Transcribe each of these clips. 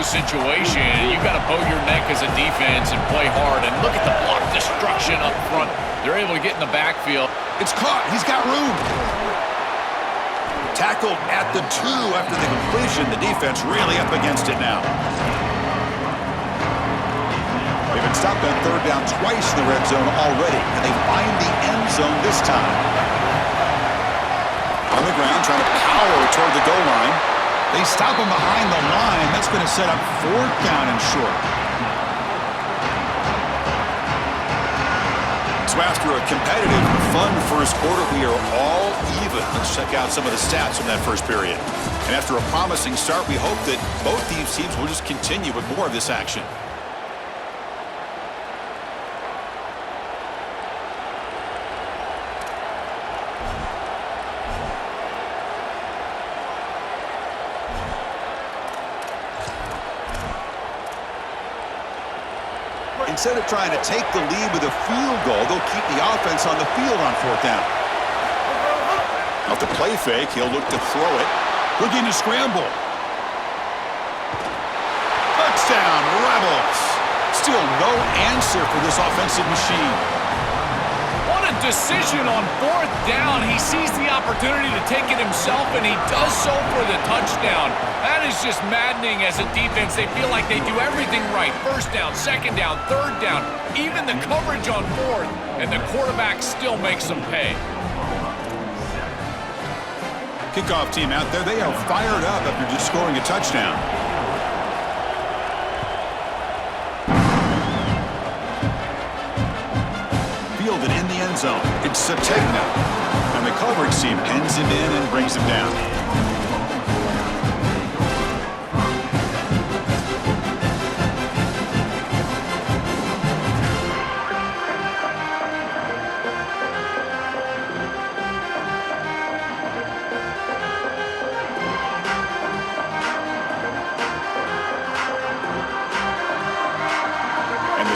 situation, you've got to bow your neck as a defense and play hard. And look at the block destruction up front. They're able to get in the backfield. It's caught. He's got room. Tackled at the 2 after the completion. The defense really up against it now. They've been stopped on third down twice in the red zone already, and they find the end zone this time. On the ground, trying to power toward the goal line. They stop him behind the line. That's going to set up fourth down and short. So after a competitive, fun first quarter, we are all even. Let's check out some of the stats from that first period. And after a promising start, we hope that both these teams will just continue with more of this action. Instead of trying to take the lead with a field goal, they'll keep the offense on the field on fourth down. Off the play fake, he'll look to throw it. Looking to scramble. Touchdown, Rebels. Still no answer for this offensive machine. What a decision on fourth down. He sees the opportunity to take it himself, and he does so for the touchdown. That is just maddening as a defense. They feel like they do everything right. First down, second down, third down, even the coverage on fourth, and the quarterback still makes them pay. Kickoff team out there, they are fired up after just scoring a touchdown. Fielded in the end zone. It's Sategna. And the coverage team pins him in and brings him down.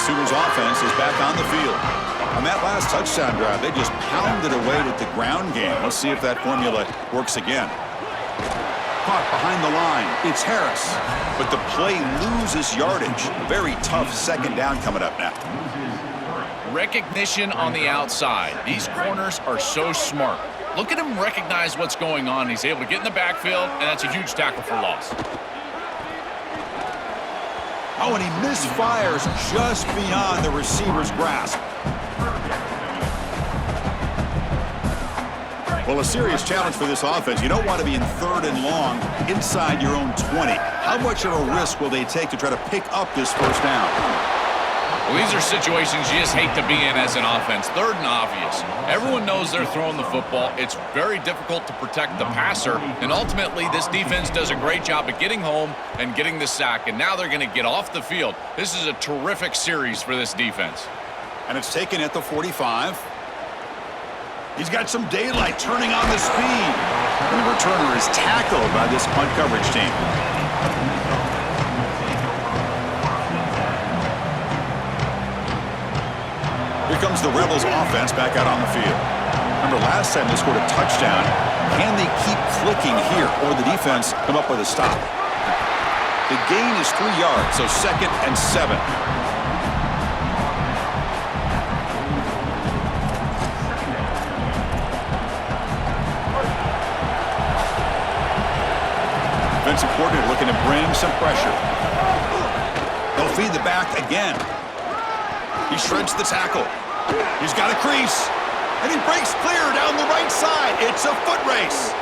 Sooners offense is back on the field. On that last touchdown drive, they just pounded away with the ground game. Let's see if that formula works again. Caught behind the line. It's Harris. But the play loses yardage. A very tough second down coming up now. Recognition on the outside. These corners are so smart. Look at him recognize what's going on. He's able to get in the backfield, and that's a huge tackle for loss. Oh, and he misfires just beyond the receiver's grasp. Well, a serious challenge for this offense. You don't want to be in third and long inside your own 20. How much of a risk will they take to try to pick up this first down? Well, these are situations you just hate to be in as an offense. Third and obvious. Everyone knows they're throwing the football. It's very difficult to protect the passer. And ultimately, this defense does a great job of getting home and getting the sack. And now they're going to get off the field. This is a terrific series for this defense. And it's taken at the 45. He's got some daylight turning on the speed. And the returner is tackled by this punt coverage team. Here comes the Rebels offense back out on the field. Remember, last time they scored a touchdown. Can they keep clicking here, or the defense come up with a stop? The gain is 3 yards, so 2nd and 7. Defensive coordinator looking to bring some pressure. They'll feed the back again. He shreds the tackle. He's got a crease. And he breaks clear down the right side. It's a foot race.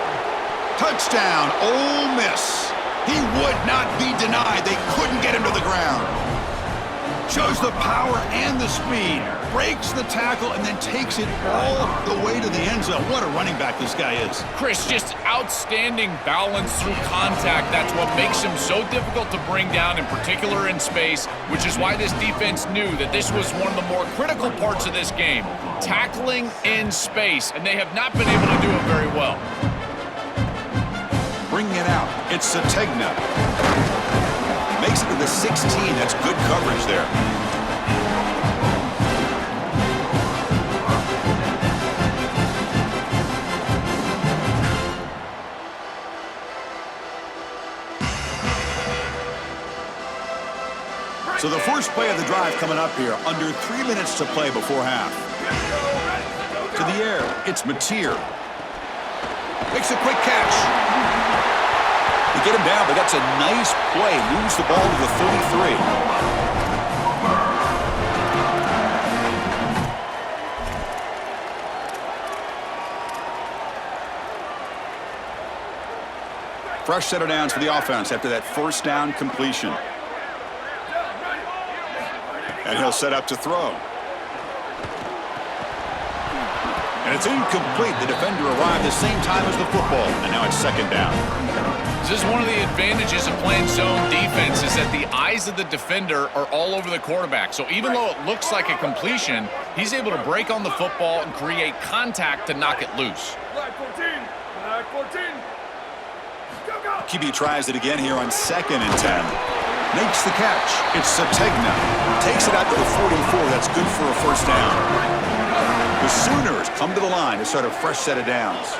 Touchdown, Ole Miss. He would not be denied. They couldn't get him to the ground. Shows the power and the speed. Breaks the tackle and then takes it all the way to the end zone. What a running back this guy is. Chris, just outstanding balance through contact. That's what makes him so difficult to bring down, in particular in space, which is why this defense knew that this was one of the more critical parts of this game. Tackling in space, and they have not been able to do it very well. Bringing it out. It's Sategna. Makes it to the 16. That's good coverage there. So the first play of the drive coming up here, under 3 minutes to play before half. To the air, it's Mateer. Makes a quick catch. They get him down, but that's a nice play. Moves the ball to the 33. Fresh set of downs for the offense after that first down completion. And he'll set up to throw. And it's incomplete. The defender arrived the same time as the football, and now it's second down. This is one of the advantages of playing zone defense is that the eyes of the defender are all over the quarterback. So even though it looks like a completion, he's able to break on the football and create contact to knock it loose. Flag 14. Flag 14. QB tries it again here on 2nd and 10. Makes the catch. It's Sategna. Takes it out to the 44. That's good for a first down. The Sooners come to the line to start a fresh set of downs.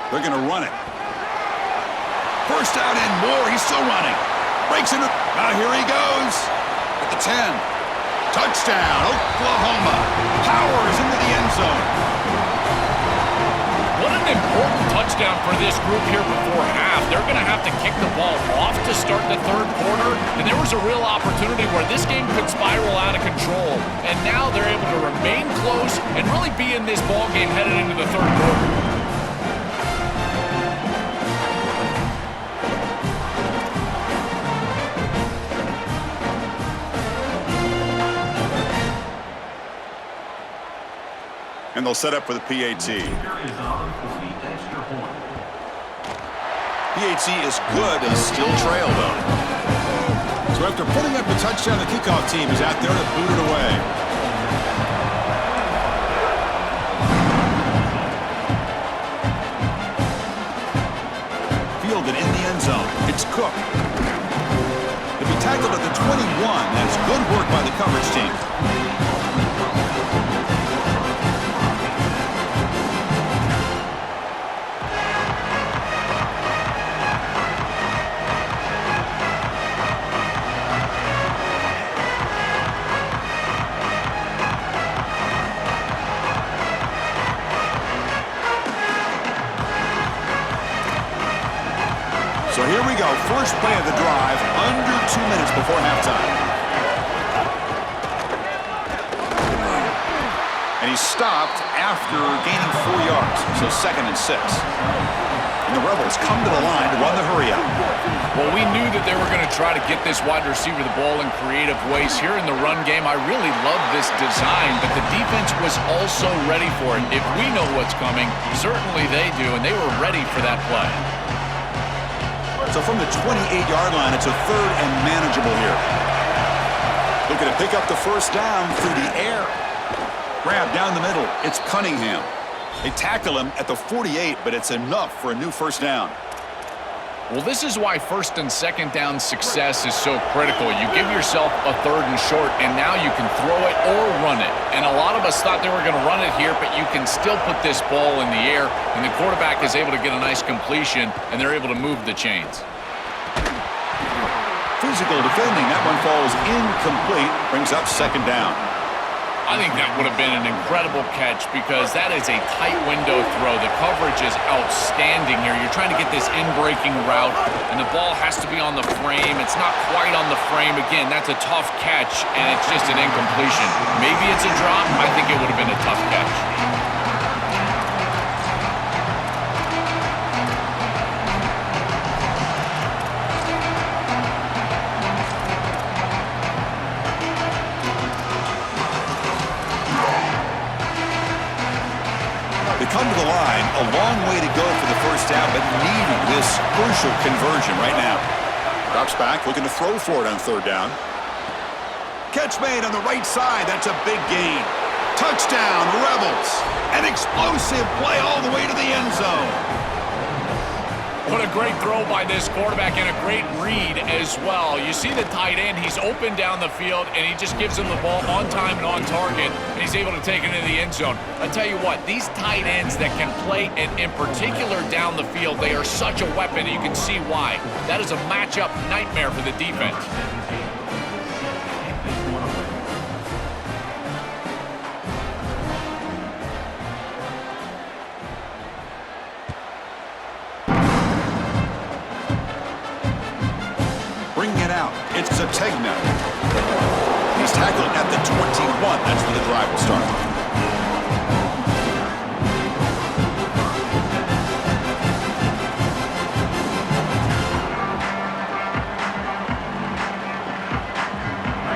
They're going to run it. First down and more. He's still running. Breaks into... Now here he goes. At the 10. Touchdown, Oklahoma. Powers into the end zone. What an important touchdown for this group here before half. They're going to have to kick the ball off to start the third quarter, and there was a real opportunity where this game could spiral out of control, and now they're able to remain close and really be in this ball game headed into the third quarter. And they'll set up for the PAT. PAT is good, a still trail, though. So after putting up the touchdown, the kickoff team is out there to boot it away. Fielded in the end zone. It's Cook. He'll be tackled at the 21. That's good work by the coverage team. So here we go, first play of the drive, under 2 minutes before halftime. And he's stopped after gaining 4 yards, so 2nd and 6. And the Rebels come to the line to run the hurry up. Well, we knew that they were going to try to get this wide receiver the ball in creative ways. Here in the run game, I really love this design, but the defense was also ready for it. If we know what's coming, certainly they do, and they were ready for that play. So from the 28-yard line, it's a third and manageable here. Looking to pick up the first down through the air. Grab down the middle. It's Cunningham. They tackle him at the 48, but it's enough for a new first down. Well, this is why first and second down success is so critical. You give yourself a third and short, and now you can throw it or run it. And a lot of us thought they were going to run it here, but you can still put this ball in the air, and the quarterback is able to get a nice completion, and they're able to move the chains. Physical defending. That one falls incomplete. Brings up second down. I think that would have been an incredible catch because that is a tight window throw. The coverage is outstanding here. You're trying to get this in-breaking route, and the ball has to be on the frame. It's not quite on the frame. Again, that's a tough catch, and it's just an incompletion. Maybe it's a drop. I think it would have been a tough catch. Come to the line, a long way to go for the first down, but needing this crucial conversion right now. Drops back, looking to throw for it on third down. Catch made on the right side. That's a big gain. Touchdown, Rebels. An explosive play all the way to the end zone. What a great throw by this quarterback and a great read as well. You see the tight end, he's open down the field, and he just gives him the ball on time and on target, and he's able to take it into the end zone. I'll tell you what, these tight ends that can play, and in particular down the field, they are such a weapon, and you can see why. That is a matchup nightmare for the defense. It's Zategna. He's tackled at the 21. That's where the drive will start.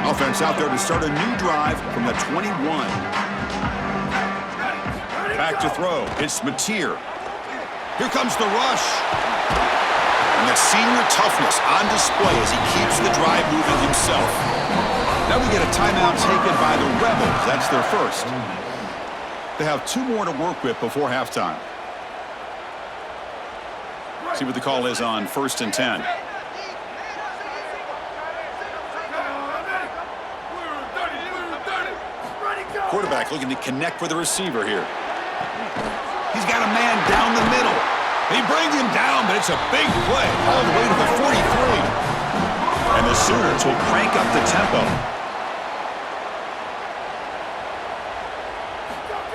Offense out there to start a new drive from the 21. Back to throw. It's Mateer. Here comes the rush. And that senior toughness on display as he keeps the drive moving himself. Now we get a timeout taken by the Rebels. That's their first. They have 2 more to work with before halftime. See what the call is on 1st and 10. Quarterback looking to connect with the receiver here. He's got a man down the middle. They bring him down, but it's a big play all the way to the 43. And the Sooners will crank up the tempo.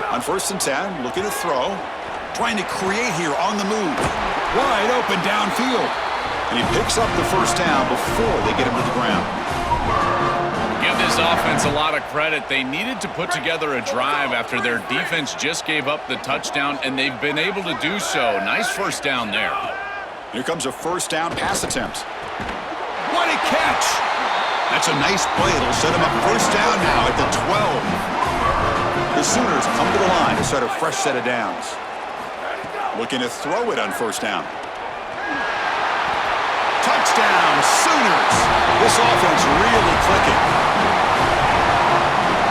On 1st and 10, looking to throw. Trying to create here on the move. Wide open downfield. And he picks up the first down before they get him to the ground. Give this offense a lot of credit. They needed to put together a drive after their defense just gave up the touchdown, and they've been able to do so. Nice first down there. Here comes a first down pass attempt. What a catch! That's a nice play. It'll set him up first down now at the 12. The Sooners come to the line to start a fresh set of downs. Looking to throw it on first down. Touchdown, Sooners! This offense really clicking.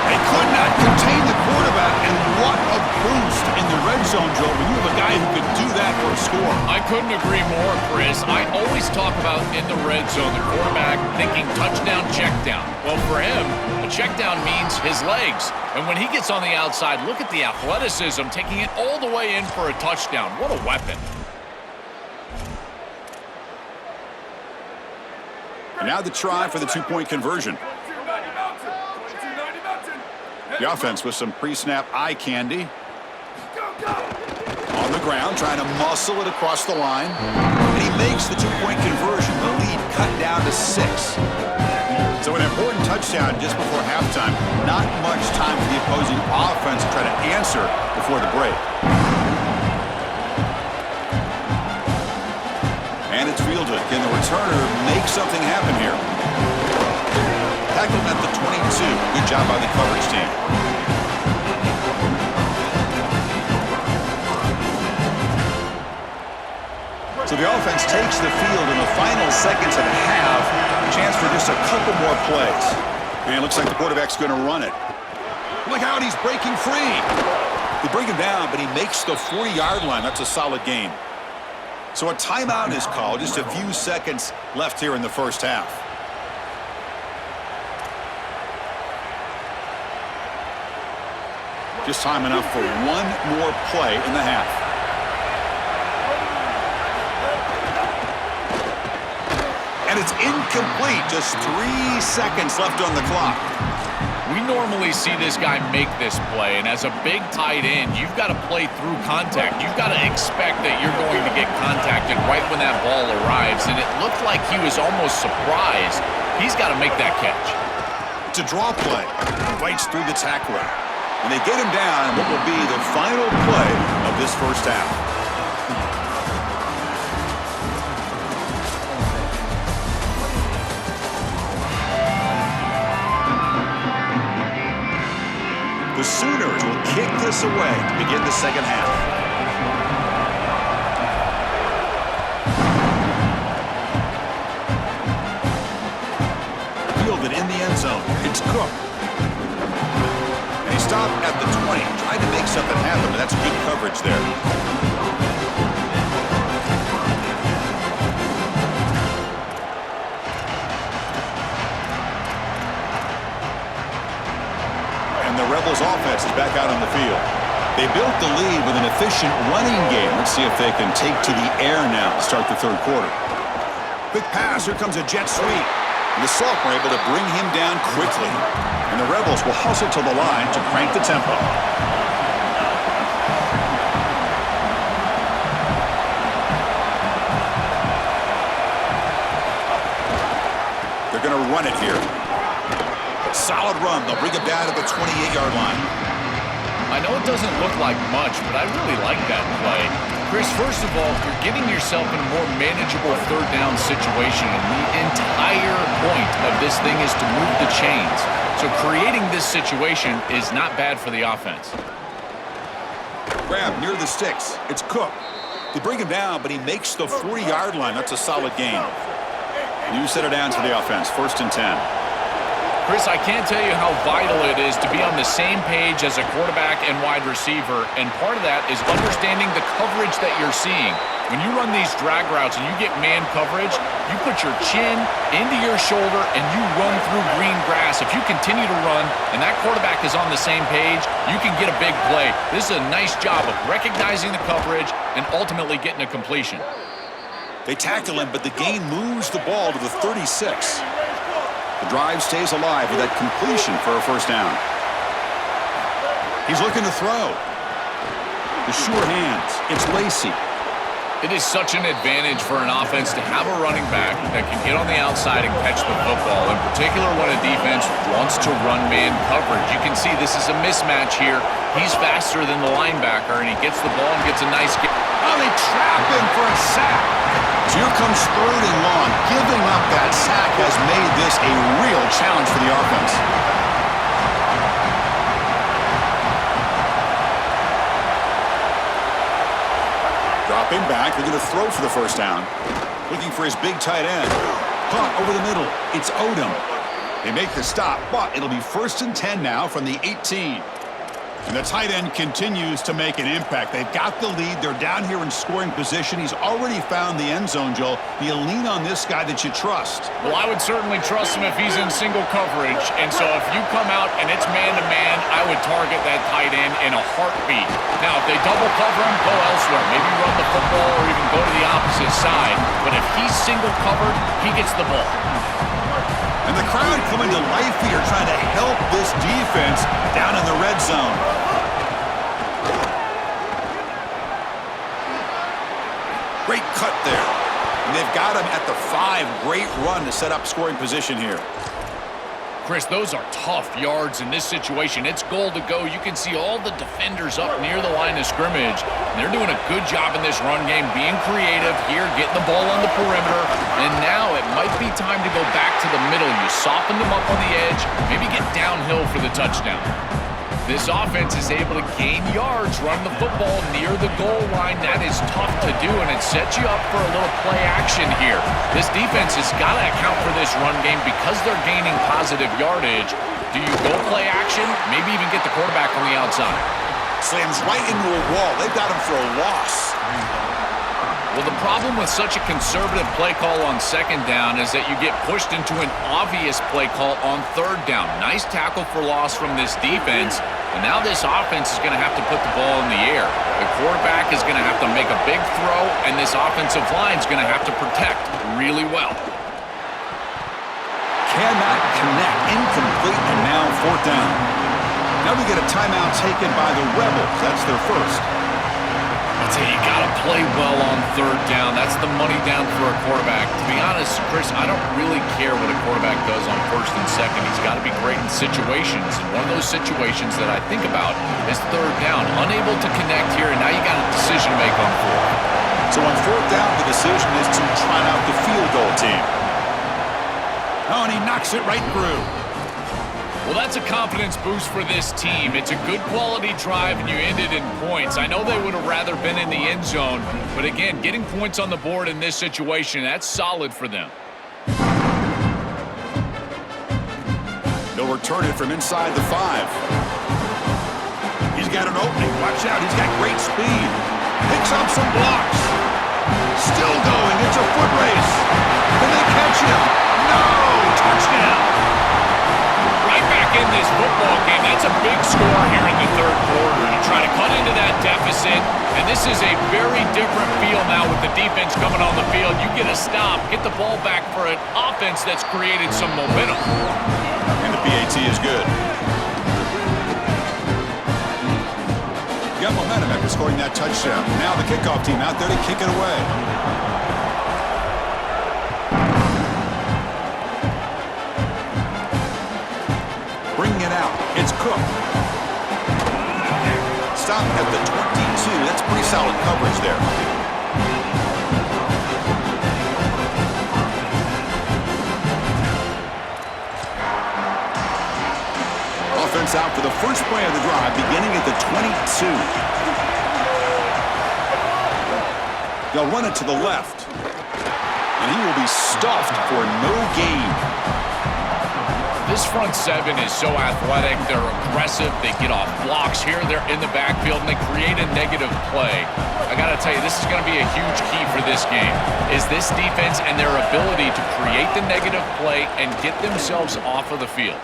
They could not contain the quarterback, and what a boost in the red zone, Joe, when you have a guy who can do that for a score. I couldn't agree more, Chris. I always talk about in the red zone, the quarterback thinking touchdown, check down. Well, for him, a check down means his legs. And when he gets on the outside, look at the athleticism, taking it all the way in for a touchdown. What a weapon. And now the try for the 2-point conversion. The offense with some pre-snap eye candy. On the ground, trying to muscle it across the line. And he makes the 2-point conversion. The lead cut down to 6. So an important touchdown just before halftime. Not much time for the opposing offense to try to answer before the break. And it's fielded. Can the returner make something happen here? Tackled at the 22. Good job by the coverage team. So the offense takes the field in the final seconds of the half. Chance for just a couple more plays. And it looks like the quarterback's going to run it. Look out, he's breaking free. They bring him down, but he makes the 40-yard line. That's a solid gain. So a timeout is called. Just a few seconds left here in the first half. Just time enough for one more play in the half. And it's incomplete. Just 3 seconds left on the clock. We normally see this guy make this play, and as a big tight end, you've got to play through contact. You've got to expect that you're going to get contacted right when that ball arrives, and it looked like he was almost surprised. He's got to make that catch. It's a draw play. Fights through the tackler. And they get him down in what will be the final play of this first half. The Sooners will kick this away to begin the second half. Fielded in the end zone. It's Cook. And he stopped at the 20. Tried to make something happen, but that's good coverage there. Bengals offense is back out on the field. They built the lead with an efficient running game. Let's see if they can take to the air now to start the third quarter. Quick pass. Here comes a jet sweep. And the Salk were able to bring him down quickly. And the Rebels will hustle to the line to crank the tempo. They're going to run it here. Solid run. They'll bring it down to the 28-yard line. I know it doesn't look like much, but I really like that play. Chris, first of all, you're getting yourself in a more manageable third down situation, and the entire point of this thing is to move the chains. So creating this situation is not bad for the offense. Grab near the sticks. It's Cook. They bring him down, but he makes the 40-yard line. That's a solid gain. You set it down to the offense. 1st and 10. Chris, I can't tell you how vital it is to be on the same page as a quarterback and wide receiver, and part of that is understanding the coverage that you're seeing. When you run these drag routes and you get man coverage, you put your chin into your shoulder and you run through green grass. If you continue to run and that quarterback is on the same page, you can get a big play. This is a nice job of recognizing the coverage and ultimately getting a completion. They tackle him, but the gain moves the ball to the 36. The drive stays alive with that completion for a first down. He's looking to throw. The sure hands. It's Lacy. It is such an advantage for an offense to have a running back that can get on the outside and catch the football, in particular when a defense wants to run man coverage. You can see this is a mismatch here. He's faster than the linebacker, and he gets the ball and gets a nice get. Oh, they trap him for a sack. So here comes 3rd and long. Giving up that sack has made this a real challenge for the offense. Dropping back, they're going to throw for the first down. Looking for his big tight end. Caught over the middle. It's Odom. They make the stop, but it'll be 1st and 10 now from the 18. And the tight end continues to make an impact. They've got the lead. They're down here in scoring position. He's already found the end zone, Joel. Do you lean on this guy that you trust? Well, I would certainly trust him if he's in single coverage. And so if you come out and it's man-to-man, I would target that tight end in a heartbeat. Now, if they double cover him, go elsewhere. Maybe run the football or even go to the opposite side. But if he's single covered, he gets the ball. And the crowd coming to life here, trying to help this defense down in the red zone. Great cut there. And they've got him at the 5. Great run to set up scoring position here. Chris, those are tough yards in this situation. It's goal to go. You can see all the defenders up near the line of scrimmage. And they're doing a good job in this run game, being creative here, getting the ball on the perimeter. And now it might be time to go back to the middle. You soften them up on the edge, maybe get downhill for the touchdown. This offense is able to gain yards, run the football near the goal line. That is tough to do, and it sets you up for a little play action here. This defense has got to account for this run game because they're gaining positive yardage. Do you go play action? Maybe even get the quarterback on the outside. Slams right into a wall. They've got him for a loss. Well, the problem with such a conservative play call on 2nd down is that you get pushed into an obvious play call on 3rd down. Nice tackle for loss from this defense, and now this offense is going to have to put the ball in the air. The quarterback is going to have to make a big throw, and this offensive line is going to have to protect really well. Cannot connect. Incomplete, and now 4th down. Now we get a timeout taken by the Rebels. That's their first. I'd say you got to play well on 3rd down. That's the money down for a quarterback. To be honest, Chris, I don't really care what a quarterback does on 1st and 2nd. He's got to be great in situations. And one of those situations that I think about is 3rd down. Unable to connect here, and now you got a decision to make on 4th. So on 4th down, the decision is to try out the field goal team. Oh, and he knocks it right through. Well, that's a confidence boost for this team. It's a good quality drive, and you ended in points. I know they would have rather been in the end zone, but again, getting points on the board in this situation, that's solid for them. They'll return it from inside the 5. He's got an opening. Watch out. He's got great speed. Picks up some blocks. Still going. It's a foot race. Can they catch him? No! Touchdown! Right back in this football game. That's a big score here. deficit, and this is a very different feel now with the defense coming on the field. You get a stop, get the ball back for an offense that's created some momentum. And the PAT is good. Got momentum after scoring that touchdown. Now the kickoff team out there to kick it away. Bringing it out. It's Cook. Stop at the 22. That's pretty solid coverage there. Offense out for the first play of the drive, beginning at the 22. They'll run it to the left. And he will be stuffed for no gain. This front seven is so athletic. They're aggressive. They get off blocks here. They're in the backfield, and they create a negative play. I got to tell you, this is going to be a huge key for this game, is this defense and their ability to create the negative play and get themselves off of the field.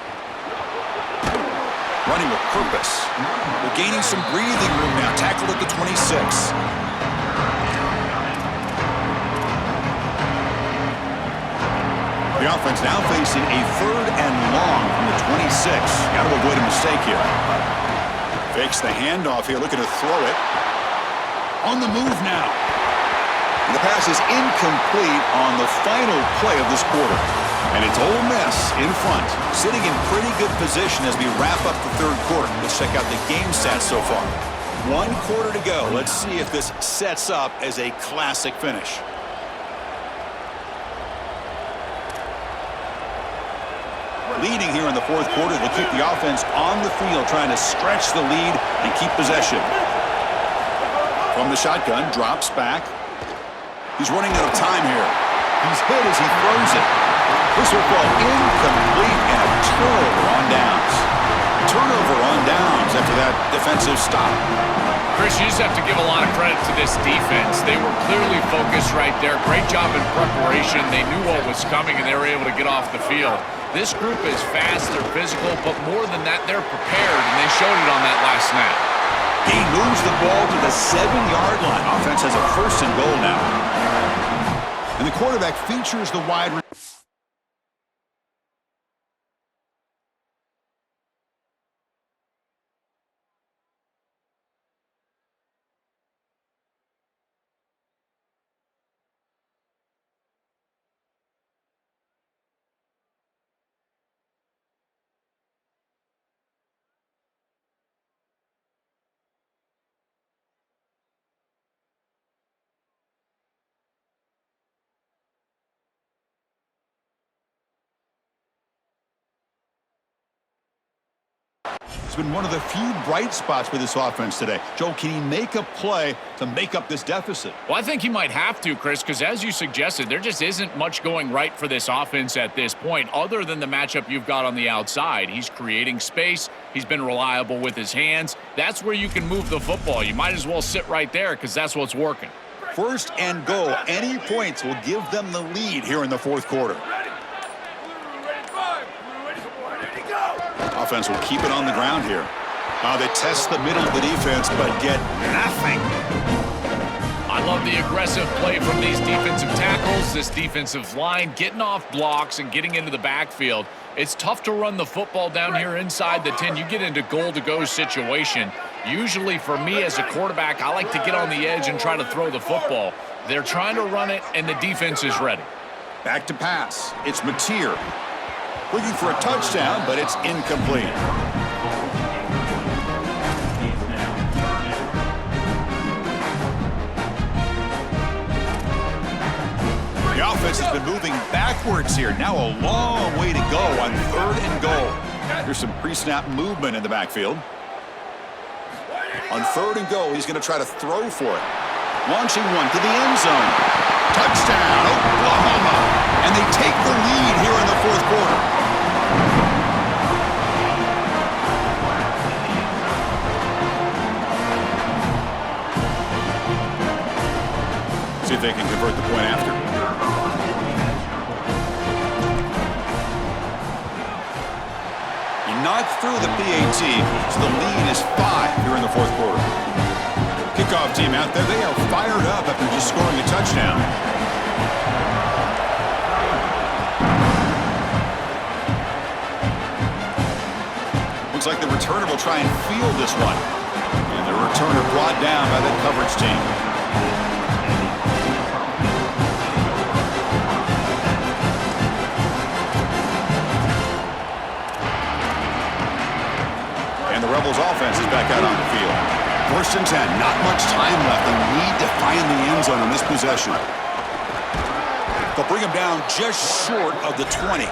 Running with purpose. They're gaining some breathing room now. Tackled at the 26. The offense now facing a 3rd and long from the 26. Got to avoid a mistake here. Fakes the handoff here, looking to throw it. On the move now. The pass is incomplete on the final play of this quarter. And it's Ole Miss in front, sitting in pretty good position as we wrap up the 3rd quarter. Let's check out the game stats so far. 1 quarter to go. Let's see if this sets up as a classic finish. Leading here in the 4th quarter, they'll keep the offense on the field, trying to stretch the lead and keep possession. From the shotgun, drops back. He's running out of time here. He's hit as he throws it. This will fall incomplete and a turnover on downs. Turnover on downs after that defensive stop. Chris, you just have to give a lot of credit to this defense. They were clearly focused right there. Great job in preparation. They knew what was coming, and they were able to get off the field. This group is fast, they're physical, but more than that, they're prepared, and they showed it on that last snap. He moves the ball to the 7-yard line. Offense has a 1st and goal now. And the quarterback features the wide receiver. It's been one of the few bright spots for this offense today. Joe, can he make a play to make up this deficit? Well, I think he might have to, Chris, because as you suggested, there just isn't much going right for this offense at this point, other than the matchup you've got on the outside. He's creating space. He's been reliable with his hands. That's where you can move the football. You might as well sit right there because that's what's working. 1st and goal. Any points will give them the lead here in the 4th quarter. Offense will keep it on the ground here. They test the middle of the defense, but get nothing. I love the aggressive play from these defensive tackles, this defensive line, getting off blocks and getting into the backfield. It's tough to run the football down here inside the 10. You get into goal-to-go situation. Usually for me as a quarterback, I like to get on the edge and try to throw the football. They're trying to run it, and the defense is ready. Back to pass. It's Mateer. Looking for a touchdown, but it's incomplete. The offense has been moving backwards here. Now a long way to go on 3rd and goal. There's some pre-snap movement in the backfield. On 3rd and goal, he's going to try to throw for it. Launching one to the end zone. Touchdown, Oklahoma. And they take the lead here in the 4th quarter. See if they can convert the point after. He knocked through the PAT, so the lead is 5 here in the 4th quarter. kickoff team out there, they are fired up after just scoring a touchdown. Looks like the returner will try and field this one. And the returner brought down by the coverage team. And the Rebels offense is back out on the field. 1st and 10, not much time left. They need to find the end zone on this possession. They'll bring him down just short of the 20.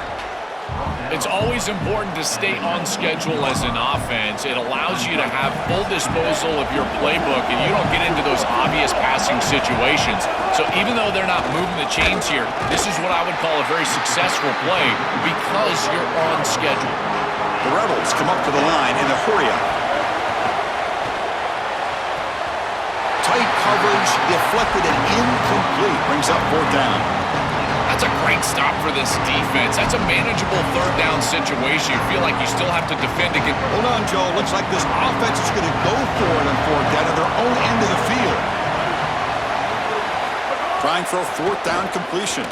It's always important to stay on schedule as an offense. It allows you to have full disposal of your playbook, and you don't get into those obvious passing situations. So even though they're not moving the chains here, this is what I would call a very successful play because you're on schedule. The Rebels come up to the line in a hurry-up. Tight coverage, deflected and incomplete. Brings up 4th down. That's a great stop for this defense. That's a manageable 3rd down situation. You feel like you still have to defend against. Hold on, Joe. Looks like this offense is going to go for it on 4th down at their own end of the field. Trying for a 4th down completion.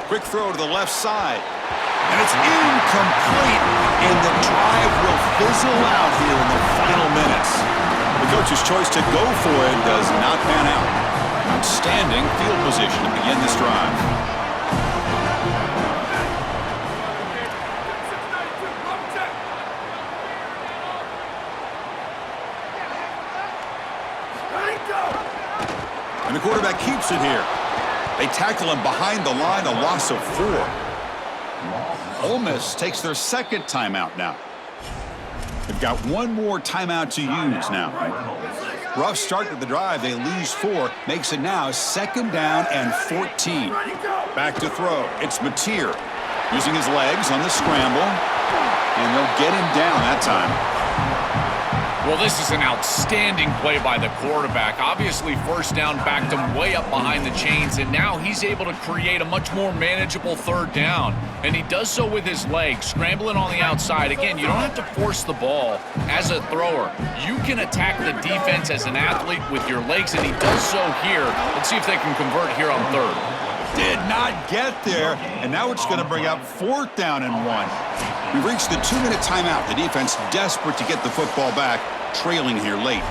Quick throw to the left side. And it's incomplete. And the drive will fizzle out here in the final minutes. The coach's choice to go for it does not pan out. Outstanding field position to begin this drive. And the quarterback keeps it here. They tackle him behind the line, a loss of 4. Ole Miss takes their 2nd timeout now. They've got one more timeout to use now. Rough start to the drive. They lose 4. Makes it now 2nd down and 14. Back to throw. It's Mateer using his legs on the scramble. And they'll get him down that time. Well, this is an outstanding play by the quarterback. Obviously, 1st down backed him way up behind the chains, and now he's able to create a much more manageable 3rd down. And he does so with his legs, scrambling on the outside. Again, you don't have to force the ball as a thrower. You can attack the defense as an athlete with your legs, and he does so here. Let's see if they can convert here on 3rd. Did not get there, and now it's going to bring up 4th down and 1. We've reached the 2-minute timeout. The defense desperate to get the football back, trailing here late.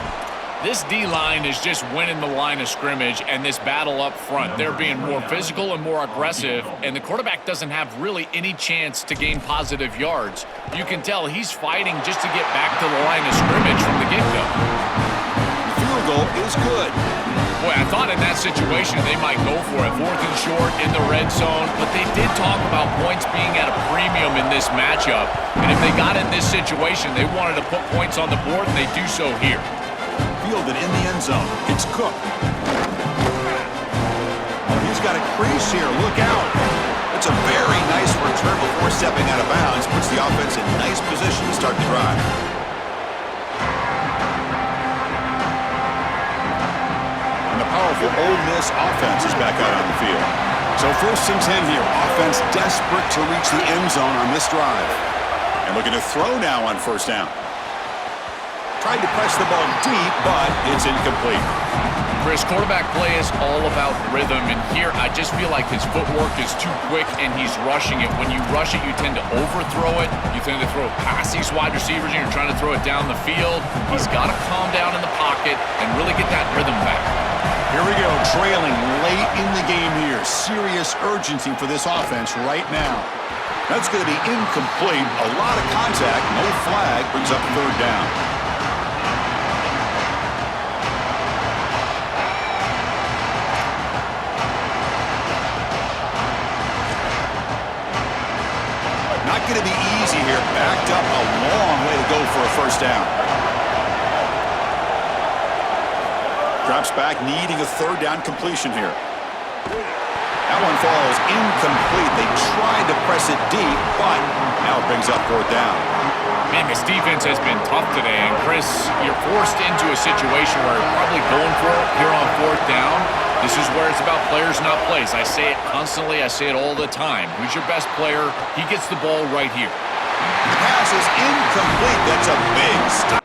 This D-line is just winning the line of scrimmage, and this battle up front. They're being more physical and more aggressive, and the quarterback doesn't have really any chance to gain positive yards. You can tell he's fighting just to get back to the line of scrimmage from the get-go. The field goal is good. Boy, I thought in that situation they might go for it. 4th and short in the red zone, but they did talk about points being at a premium in this matchup. And if they got in this situation, they wanted to put points on the board, and they do so here. Fielded in the end zone. It's Cook. Oh, he's got a crease here. Look out. It's a very nice return before stepping out of bounds. Puts the offense in nice position to start the drive. Powerful Ole Miss offense is back out on the field. So 1st and 10 here. Offense desperate to reach the end zone on this drive. And looking to throw now on 1st down. Tried to press the ball deep, but it's incomplete. Chris, quarterback play is all about rhythm, and here I just feel like his footwork is too quick and he's rushing it. When you rush it, you tend to overthrow it. You tend to throw past these wide receivers and you're trying to throw it down the field. He's got to calm down in the pocket and really get that rhythm back. Here we go, trailing late in the game here. Serious urgency for this offense right now. That's going to be incomplete. A lot of contact, no flag, brings up 3rd down. Not going to be easy here. Backed up a long way to go for a 1st down. Drops back, needing a 3rd down completion here. That one falls incomplete. They tried to press it deep, but now it brings up 4th down. Man, this defense has been tough today, and Chris, you're forced into a situation where you're probably going for it here on 4th down. This is where it's about players, not plays. I say it constantly. I say it all the time. Who's your best player? He gets the ball right here. The pass is incomplete. That's a big stop.